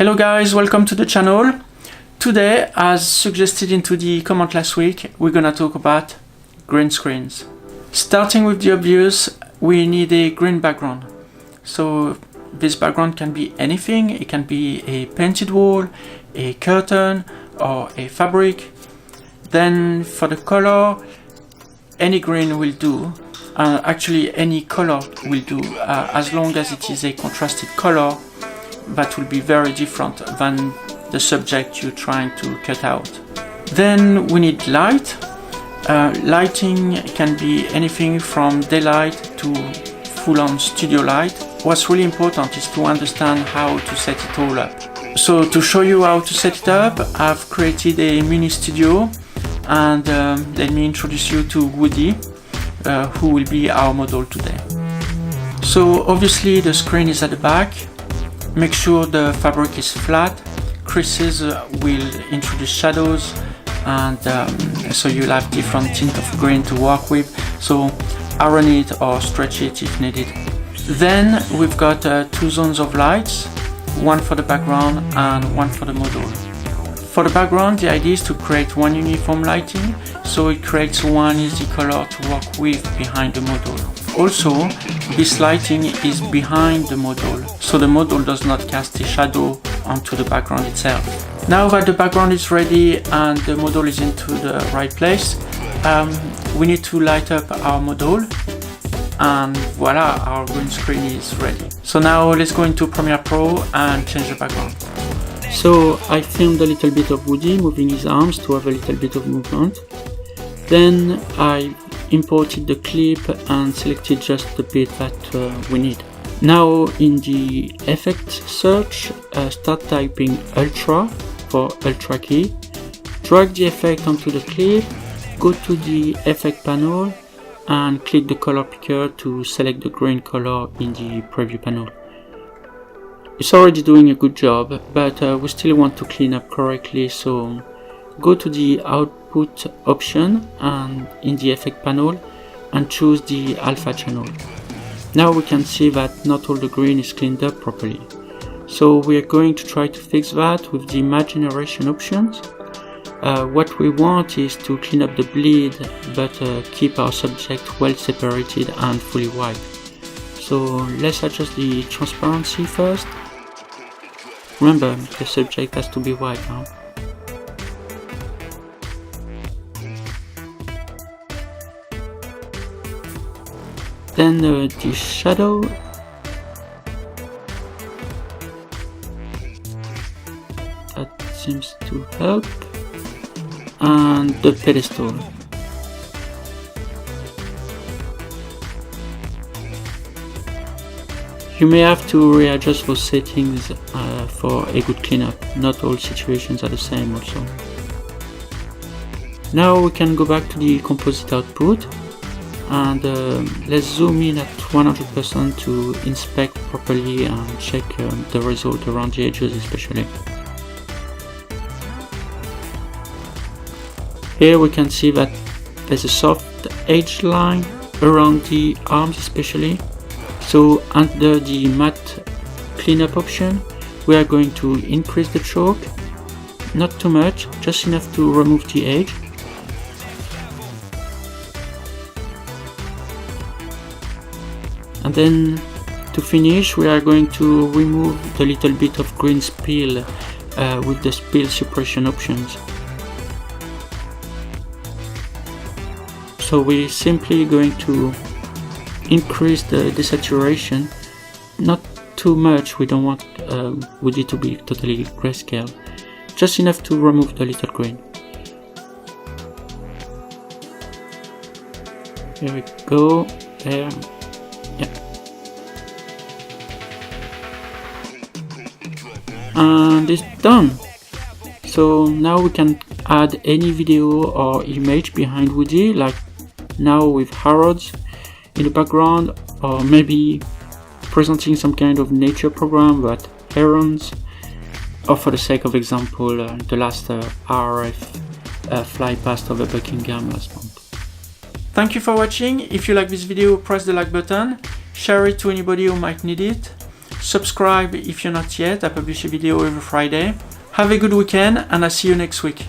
Hello guys, welcome to the channel. Today, as suggested into the comment last week, we're gonna talk about green screens. Starting with the obvious, we need a green background. So this background can be anything. It can be a painted wall, a curtain, or a fabric. Then for the color, any green will do. Actually, any color will do, as long as it is a contrasted color that will be very different than the subject you're trying to cut out. Then we need light. Lighting can be anything from daylight to full-on studio light. What's really important is to understand how to set it all up. So to show you how to set it up, I've created a mini studio, and let me introduce you to Woody, who will be our model today. So obviously the screen is at the back. Make sure the fabric is flat. Creases will introduce shadows, and so you'll have different tint of green to work with. So iron it or stretch it if needed. Then we've got two zones of lights, one for the background and one for the model. For the background, the idea is to create one uniform lighting, so it creates one easy color to work with behind the model. Also, this lighting is behind the model, so the model does not cast a shadow onto the background itself. Now that the background is ready and the model is into the right place, we need to light up our model, and voila, our green screen is ready. So now let's go into Premiere Pro and change the background. So I filmed a little bit of Woody moving his arms to have a little bit of movement. Then I imported the clip and selected just the bit that we need. Now in the effect search, start typing Ultra for Ultra key. Drag the effect onto the clip, go to the effect panel and click the color picker to select the green color in the preview panel. It's already doing a good job, but we still want to clean up correctly, so go to the output option and in the effect panel and choose the alpha channel. Now we can see that not all the green is cleaned up properly. So we are going to try to fix that with the matte generation options. What we want is to clean up the bleed, but keep our subject well separated and fully white. So let's adjust the transparency first. Remember, the subject has to be white now. Then the shadow. That seems to help. And the pedestal. You may have to readjust those settings for a good cleanup. Not all situations are the same also. Now we can go back to the composite output and let's zoom in at 100% to inspect properly and check the result around the edges especially. Here we can see that there's a soft edge line around the arms especially. So under the matte cleanup option, we are going to increase the chalk, not too much, just enough to remove the edge. And then to finish, we are going to remove the little bit of green spill with the spill suppression options. So we're simply going to increase the desaturation, not too much. We don't want Woody to be totally grayscale, just enough to remove the little green. Here we go, there, yeah. And it's done. So now we can add any video or image behind Woody, like now with Harrods in the background, or maybe presenting some kind of nature program that herons, or for the sake of example, the last RF fly past over Buckingham last month. Thank you for watching. If you like this video, press the like button, share it to anybody who might need it. Subscribe if you're not yet. I publish a video every Friday. Have a good weekend and I'll see you next week.